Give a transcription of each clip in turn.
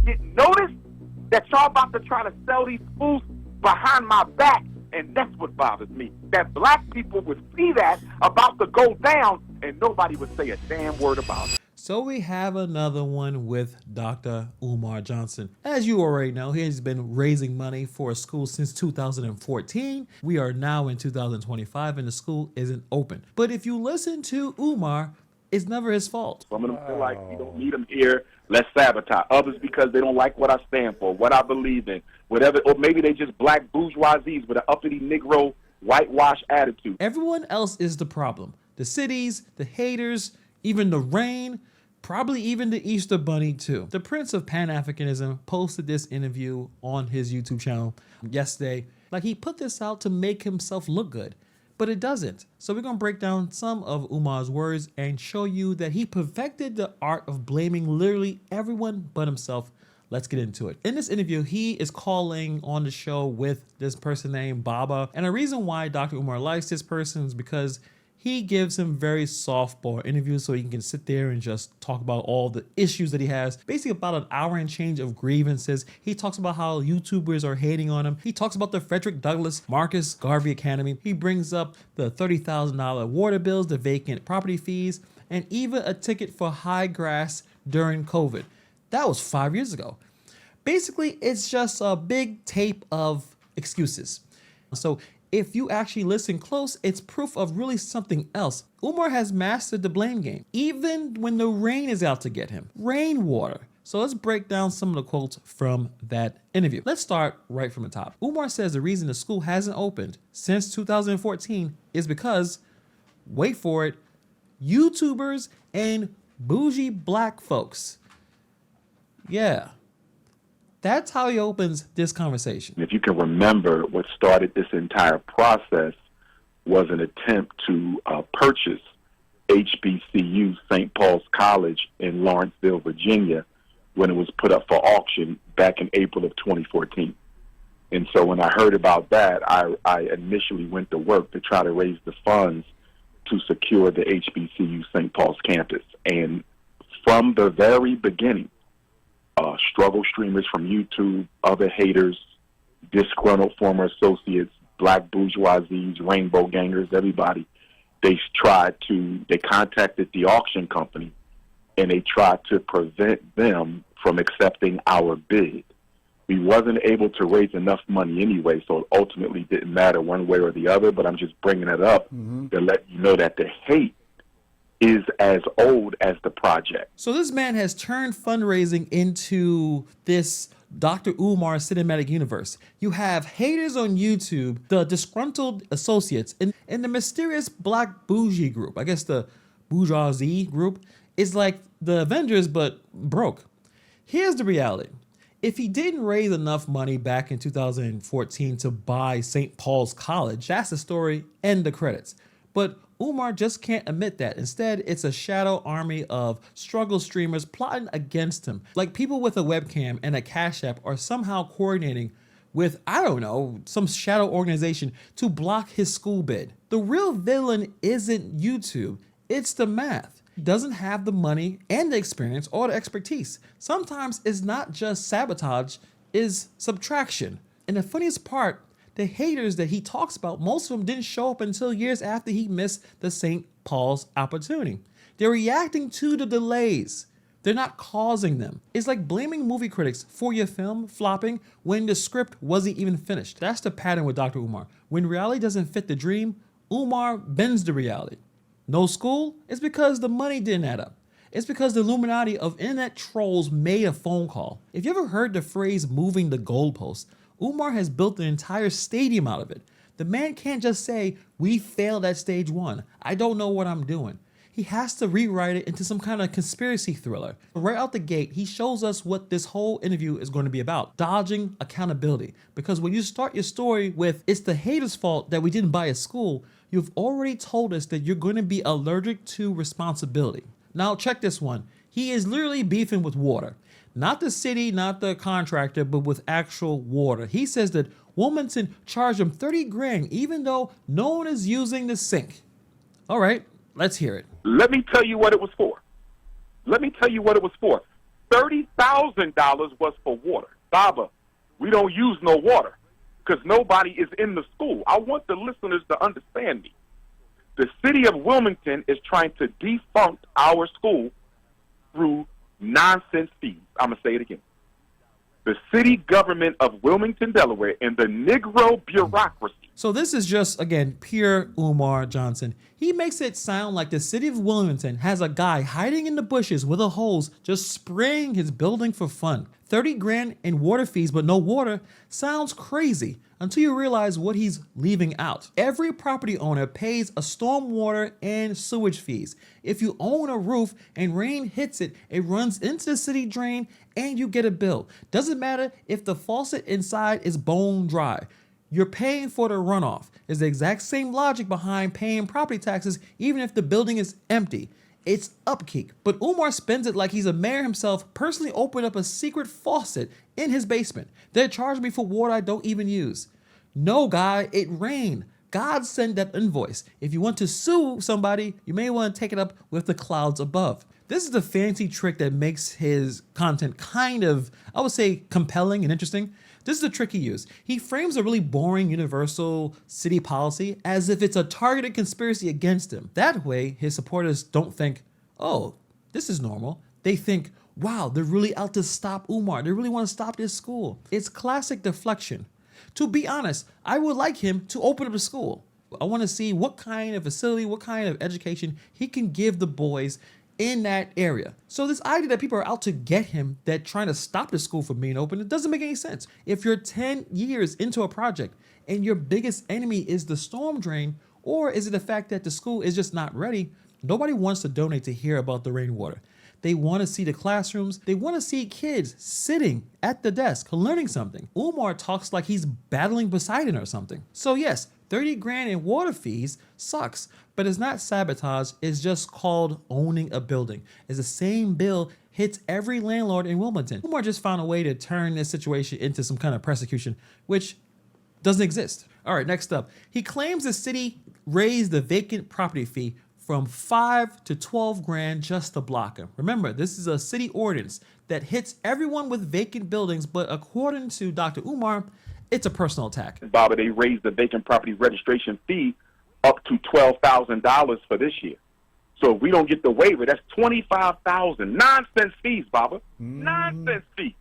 getting noticed that y'all about to try to sell these fools behind my back. And that's what bothers me, that black people would see that about to go down and nobody would say a damn word about it. So we have another one with Dr. Umar Johnson. As you already know, he has been raising money for a school since 2014. We are now in 2025 and the school isn't open. But if you listen to Umar, it's never his fault. Some of them feel like we don't need them here, let's sabotage. Others because they don't like what I stand for, what I believe in, whatever, or maybe they just black bourgeoisies with an uppity Negro whitewash attitude. Everyone else is the problem. The cities, the haters, even the rain, probably even the Easter Bunny too. The Prince of Pan-Africanism posted this interview on his YouTube channel yesterday. Like, he put this out to make himself look good, but it doesn't. So we're gonna break down some of Umar's words and show you that he perfected the art of blaming literally everyone but himself. Let's get into it. In this interview, he is calling on the show with this person named Baba. And the reason why Dr. Umar likes this person is because he gives him very softball interviews so he can sit there and just talk about all the issues that he has. Basically about an hour and change of grievances. He talks about how YouTubers are hating on him. He talks about the Frederick Douglass Marcus Garvey Academy. He brings up the $30,000 water bills, the vacant property fees, and even a ticket for high grass during COVID. That was 5 years ago. Basically, it's just a big tape of excuses. So if you actually listen close, it's proof of really something else. Umar has mastered the blame game, even when the rain is out to get him. Rainwater. So let's break down some of the quotes from that interview. Let's start right from the top. Umar says the reason the school hasn't opened since 2014 is because, wait for it, YouTubers and bougie black folks. Yeah. That's how he opens this conversation. If you can remember, what started this entire process was an attempt to purchase HBCU St. Paul's College in Lawrenceville, Virginia, when it was put up for auction back in April of 2014. And so when I heard about that, I initially went to work to try to raise the funds to secure the HBCU St. Paul's campus. And from the very beginning, struggle streamers from YouTube, other haters, disgruntled former associates, black bourgeoisies, rainbow gangers, everybody, they contacted the auction company and they tried to prevent them from accepting our bid. We wasn't able to raise enough money anyway, so it ultimately didn't matter one way or the other, but I'm just bringing it up to let you know that the hate is as old as the project. So this man has turned fundraising into this Dr. Umar cinematic universe. You have haters on YouTube, the disgruntled associates, and the mysterious black bougie group. I guess the bourgeoisie group is like the Avengers, but broke. Here's the reality. If he didn't raise enough money back in 2014 to buy St. Paul's College, that's the story, end the credits. But Umar just can't admit that. Instead, it's a shadow army of struggle streamers plotting against him. Like people with a webcam and a Cash App are somehow coordinating with, I don't know, some shadow organization to block his school bid. The real villain isn't YouTube, it's the math. He doesn't have the money and the experience or the expertise. Sometimes it's not just sabotage, it's subtraction. And the funniest part, the haters that he talks about, most of them didn't show up until years after he missed the St. Paul's opportunity. They're reacting to the delays. They're not causing them. It's like blaming movie critics for your film flopping when the script wasn't even finished. That's the pattern with Dr. Umar. When reality doesn't fit the dream, Umar bends the reality. No school? It's because the money didn't add up. It's because the Illuminati of internet trolls made a phone call. If you ever heard the phrase moving the goalpost, Umar has built an entire stadium out of it. The man can't just say, we failed at stage one. I don't know what I'm doing. He has to rewrite it into some kind of conspiracy thriller. Right out the gate, he shows us what this whole interview is going to be about, dodging accountability. Because when you start your story with, it's the haters' fault that we didn't buy a school, you've already told us that you're going to be allergic to responsibility. Now check this one. He is literally beefing with water. Not the city, not the contractor, but with actual water. He says that Wilmington charged him 30 grand, even though no one is using the sink. All right, let's hear it. Let me tell you what it was for. $30,000 was for water. Baba, we don't use no water because nobody is in the school. I want the listeners to understand me. The city of Wilmington is trying to defunct our school through nonsense fees. I'm going to say it again. The city government of Wilmington, Delaware, and the Negro bureaucracy. So this is just, again, pure Umar Johnson. He makes it sound like the city of Wilmington has a guy hiding in the bushes with a hose just spraying his building for fun. 30 grand in water fees but no water sounds crazy until you realize what he's leaving out. Every property owner pays a stormwater and sewage fees. If you own a roof and rain hits it, it runs into the city drain and you get a bill. Doesn't matter if the faucet inside is bone dry. You're paying for the runoff. It's the exact same logic behind paying property taxes even if the building is empty. It's upkeep. But Umar spends it like he's a mayor himself, personally opened up a secret faucet in his basement. They're charging me for water I don't even use. No, guy, it rained. God sent that invoice. If you want to sue somebody, you may want to take it up with the clouds above. This is the fancy trick that makes his content kind of, I would say, compelling and interesting. This is the trick he used. He frames a really boring universal city policy as if it's a targeted conspiracy against him. That way, his supporters don't think, oh, this is normal. They think, wow, they're really out to stop Umar. They really want to stop this school. It's classic deflection. To be honest, I would like him to open up a school. I want to see what kind of facility, what kind of education he can give the boys in that area. So this idea that people are out to get him, that trying to stop the school from being open, it doesn't make any sense. If you're 10 years into a project and your biggest enemy is the storm drain, or is it the fact that the school is just not ready, nobody wants to donate to hear about the rainwater. They want to see the classrooms. They want to see kids sitting at the desk, learning something. Umar talks like he's battling Poseidon or something. So yes, 30 grand in water fees sucks, but it's not sabotage. It's just called owning a building. It's the same bill hits every landlord in Wilmington. Umar just found a way to turn this situation into some kind of persecution, which doesn't exist. All right, next up. He claims the city raised the vacant property fee from 5 to 12 grand just to block him. Remember, this is a city ordinance that hits everyone with vacant buildings, but according to Dr. Umar, it's a personal attack. Baba, they raised the vacant property registration fee up to $12,000 for this year. So if we don't get the waiver, that's $25,000. Nonsense fees, Baba. Nonsense fees.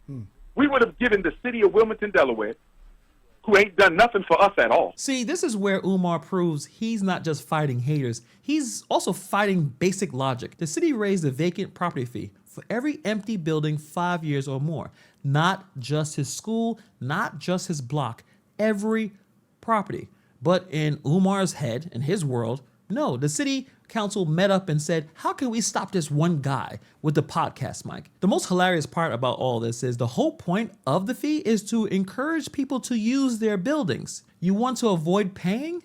We would have given the city of Wilmington, Delaware, who ain't done nothing for us at all. See, this is where Umar proves he's not just fighting haters. He's also fighting basic logic. The city raised the vacant property fee for every empty building 5 years or more. Not just his school, not just his block, every property. But in Umar's head, in his world, no, the city council met up and said, how can we stop this one guy with the podcast mic? The most hilarious part about all this is the whole point of the fee is to encourage people to use their buildings. You want to avoid paying?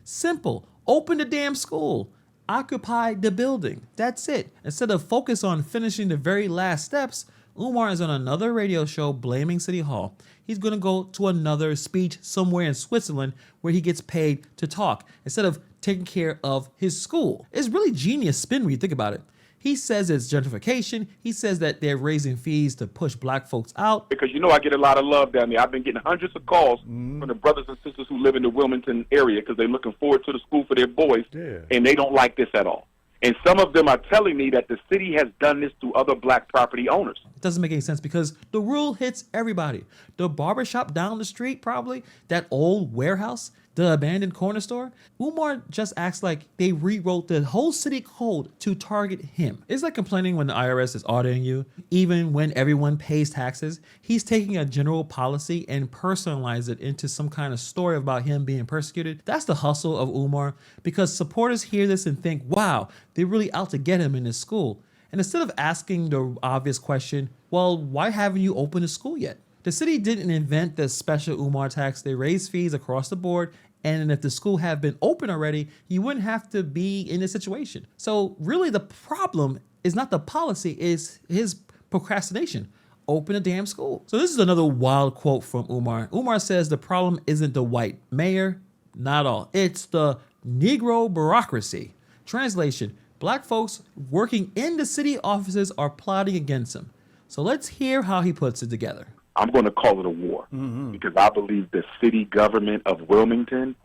Simple. Open the damn school. Occupy the building. That's it. Instead of focus on finishing the very last steps, Umar is on another radio show blaming City Hall. He's going to go to another speech somewhere in Switzerland where he gets paid to talk instead of taking care of his school. It's really genius spin when you think about it. He says it's gentrification. He says that they're raising fees to push black folks out. Because you know I get a lot of love down there. I've been getting hundreds of calls from the brothers and sisters who live in the Wilmington area because they're looking forward to the school for their boys, and they don't like this at all. And some of them are telling me that the city has done this to other black property owners. It doesn't make any sense because the rule hits everybody. The barbershop down the street, probably, that old warehouse, the abandoned corner store. Umar just acts like they rewrote the whole city code to target him. It's like complaining when the IRS is auditing you, even when everyone pays taxes. He's taking a general policy and personalize it into some kind of story about him being persecuted. That's the hustle of Umar, because supporters hear this and think, wow, they're really out to get him in this school. And instead of asking the obvious question, well, why haven't you opened a school yet? The city didn't invent the special Umar tax. They raised fees across the board. And if the school had been open already, you wouldn't have to be in this situation. So really the problem is not the policy, it's his procrastination. Open a damn school. So this is another wild quote from Umar. Umar says the problem isn't the white mayor, not all. It's the Negro bureaucracy. Translation, black folks working in the city offices are plotting against him. So let's hear how he puts it together. I'm going to call it a war because I believe the city government of Wilmington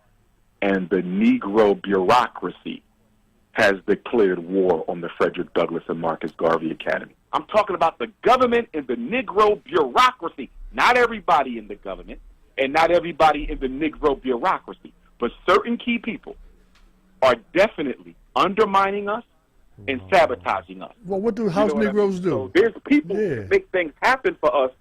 and the Negro bureaucracy has declared war on the Frederick Douglass and Marcus Garvey Academy. I'm talking about the government and the Negro bureaucracy. Not everybody in the government and not everybody in the Negro bureaucracy, but certain key people are definitely undermining us and sabotaging us. Well, what do house Negroes do? So there's people who make things happen for us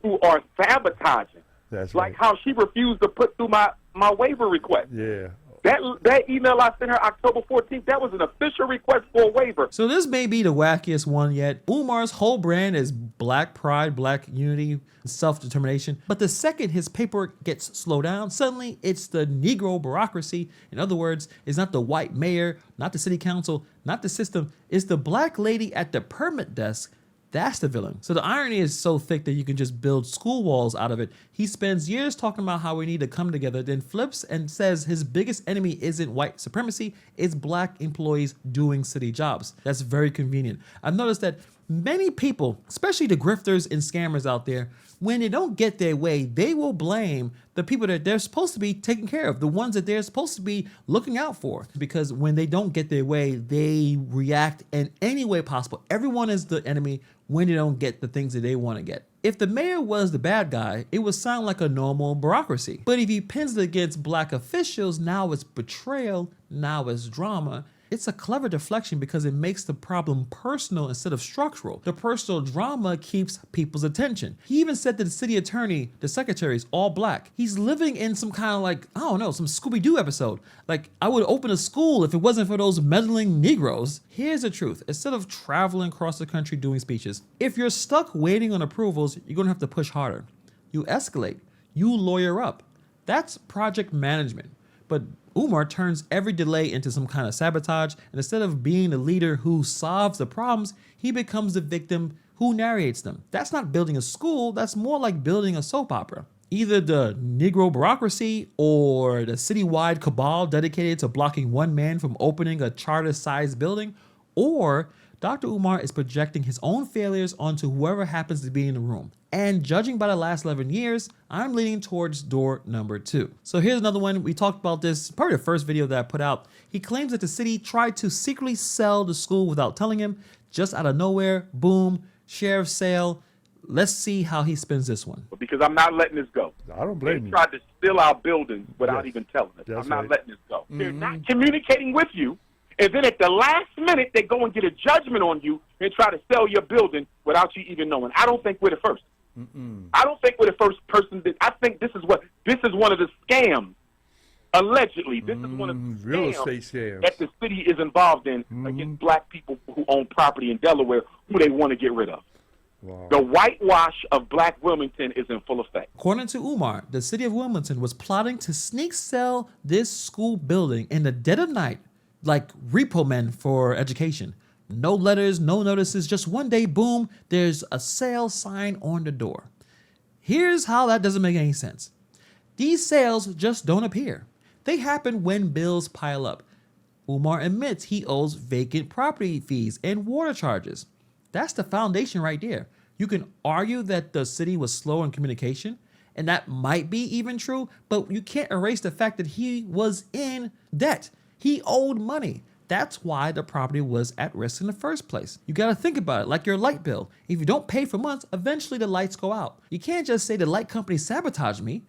who are sabotaging. That's like right. how she refused to put through my waiver request. Yeah. That email I sent her October 14th, that was an official request for a waiver. So this may be the wackiest one yet. Umar's whole brand is black pride, black unity, self-determination. But the second his paperwork gets slowed down, suddenly it's the Negro bureaucracy. In other words, it's not the white mayor, not the city council, not the system. It's the black lady at the permit desk. That's the villain. So the irony is so thick that you can just build school walls out of it. He spends years talking about how we need to come together, then flips and says his biggest enemy isn't white supremacy, it's black employees doing city jobs. That's very convenient. I've noticed that many people, especially the grifters and scammers out there, when they don't get their way, they will blame the people that they're supposed to be taking care of, the ones that they're supposed to be looking out for. Because when they don't get their way, they react in any way possible. Everyone is the enemy when they don't get the things that they want to get. If the mayor was the bad guy, it would sound like a normal bureaucracy. But if he pins it against black officials, now it's betrayal, now it's drama. It's a clever deflection because it makes the problem personal instead of structural. The personal drama keeps people's attention. He even said that the city attorney, the secretary, is all black. He's living in some kind of like, I don't know, some Scooby-Doo episode. Like, I would open a school if it wasn't for those meddling Negroes. Here's the truth. Instead of traveling across the country doing speeches, if you're stuck waiting on approvals, you're gonna have to push harder. You escalate. You lawyer up. That's project management. But Umar turns every delay into some kind of sabotage, and instead of being the leader who solves the problems, he becomes the victim who narrates them. That's not building a school, that's more like building a soap opera. Either the Negro bureaucracy or the citywide cabal dedicated to blocking one man from opening a charter-sized building, or Dr. Umar is projecting his own failures onto whoever happens to be in the room. And judging by the last 11 years, I'm leaning towards door number 2. So here's another one. We talked about this, probably the first video that I put out. He claims that the city tried to secretly sell the school without telling him, just out of nowhere, boom, sheriff's sale. Let's see how he spins this one. Because I'm not letting this go. I don't blame you. They tried to steal our buildings without even telling us. I'm not letting this go. They're not communicating with you. And then at the last minute, they go and get a judgment on you and try to sell your building without you even knowing. I don't think we're the first. I don't think we're the first person. I think this is one of the scams. Allegedly, this is one of the real estate scams that the city is involved in against black people who own property in Delaware who they want to get rid of. Wow. The whitewash of black Wilmington is in full effect. According to Umar, the city of Wilmington was plotting to sneak sell this school building in the dead of night, like repo men for education. No letters, no notices, just one day, boom, there's a sale sign on the door. Here's how that doesn't make any sense. These sales just don't appear. They happen when bills pile up. Umar admits he owes vacant property fees and water charges. That's the foundation right there. You can argue that the city was slow in communication, and that might be even true, but you can't erase the fact that he was in debt. He owed money. That's why the property was at risk in the first place. You gotta think about it like your light bill. If you don't pay for months, eventually the lights go out. You can't just say the light company sabotaged me.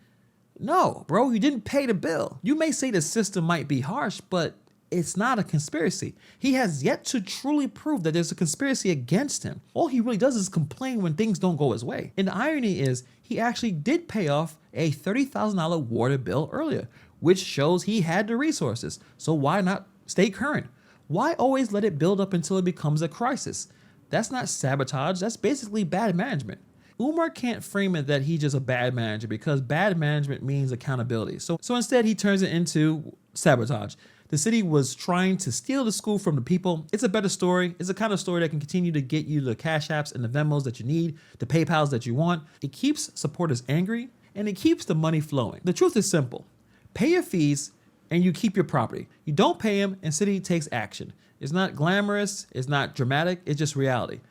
No, bro, you didn't pay the bill. You may say the system might be harsh, but it's not a conspiracy. He has yet to truly prove that there's a conspiracy against him. All he really does is complain when things don't go his way. And the irony is, he actually did pay off a $30,000 water bill earlier, which shows he had the resources. So why not stay current? Why always let it build up until it becomes a crisis? That's not sabotage, that's basically bad management. Umar can't frame it that he's just a bad manager because bad management means accountability. So instead he turns it into sabotage. The city was trying to steal the school from the people. It's a better story. It's the kind of story that can continue to get you the cash apps and the Venmos that you need, the PayPals that you want. It keeps supporters angry and it keeps the money flowing. The truth is simple. Pay your fees and you keep your property. You don't pay them and city takes action. It's not glamorous, it's not dramatic, it's just reality.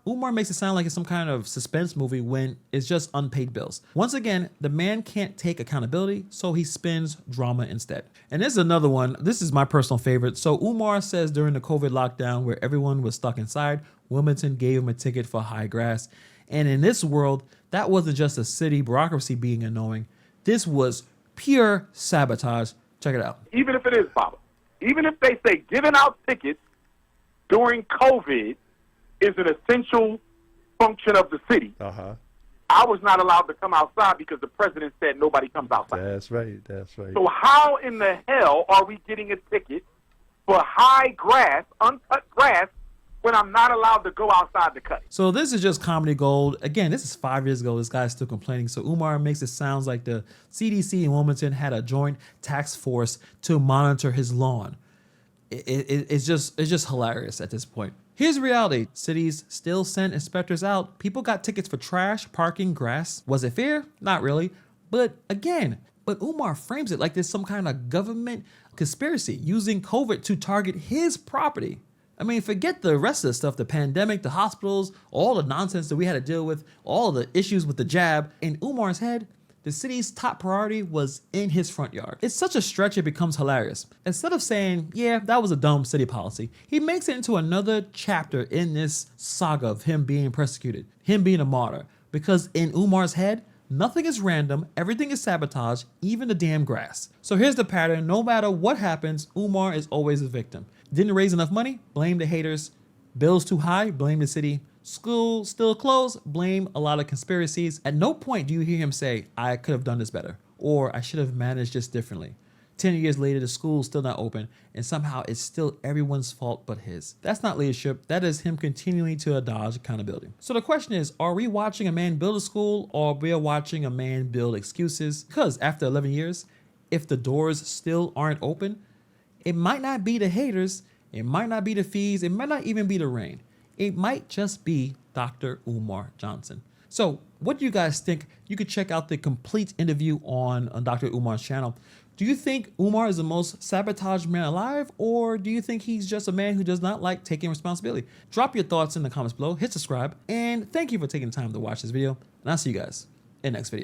Umar makes it sound like it's some kind of suspense movie when it's just unpaid bills. Once again, the man can't take accountability, so he spins drama instead. And this is another one. This is my personal favorite. So Umar says during the COVID lockdown where everyone was stuck inside, Wilmington gave him a ticket for high grass. And in this world, that wasn't just a city bureaucracy being annoying. This was pure sabotage. Check it out. Even if it is, Baba, even if they say giving out tickets during COVID is an essential function of the city, I was not allowed to come outside because the president said nobody comes outside. That's right. That's right. So how in the hell are we getting a ticket for high grass, uncut grass, when I'm not allowed to go outside to cut it? So this is just comedy gold. Again, this is 5 years ago. This guy's still complaining. So Umar makes it sound like the CDC in Wilmington had a joint task force to monitor his lawn. It's just hilarious at this point. Here's the reality. Cities still send inspectors out. People got tickets for trash, parking, grass. Was it fair? Not really. But Umar frames it like there's some kind of government conspiracy using COVID to target his property. I mean, forget the rest of the stuff, the pandemic, the hospitals, all the nonsense that we had to deal with, all the issues with the jab. In Umar's head, the city's top priority was in his front yard. It's such a stretch it becomes hilarious. Instead of saying, yeah, that was a dumb city policy, he makes it into another chapter in this saga of him being persecuted, him being a martyr. Because in Umar's head, nothing is random, everything is sabotage, even the damn grass. So here's the pattern. No matter what happens, Umar is always a victim. Didn't raise enough money? Blame the haters. Bills too high? Blame the city. School still closed? Blame a lot of conspiracies. At no point do you hear him say, I could have done this better, or I should have managed this differently. 10 years later, the school's still not open, and somehow it's still everyone's fault but his. That's not leadership. That is him continuing to dodge accountability. So the question is, are we watching a man build a school, or we are watching a man build excuses? Because after 11 years, if the doors still aren't open, it might not be the haters, it might not be the fees, it might not even be the rain. It might just be Dr. Umar Johnson. So what do you guys think? You could check out the complete interview on Dr. Umar's channel. Do you think Umar is the most sabotaged man alive, or do you think he's just a man who does not like taking responsibility? Drop your thoughts in the comments below, hit subscribe, and thank you for taking the time to watch this video, and I'll see you guys in the next video.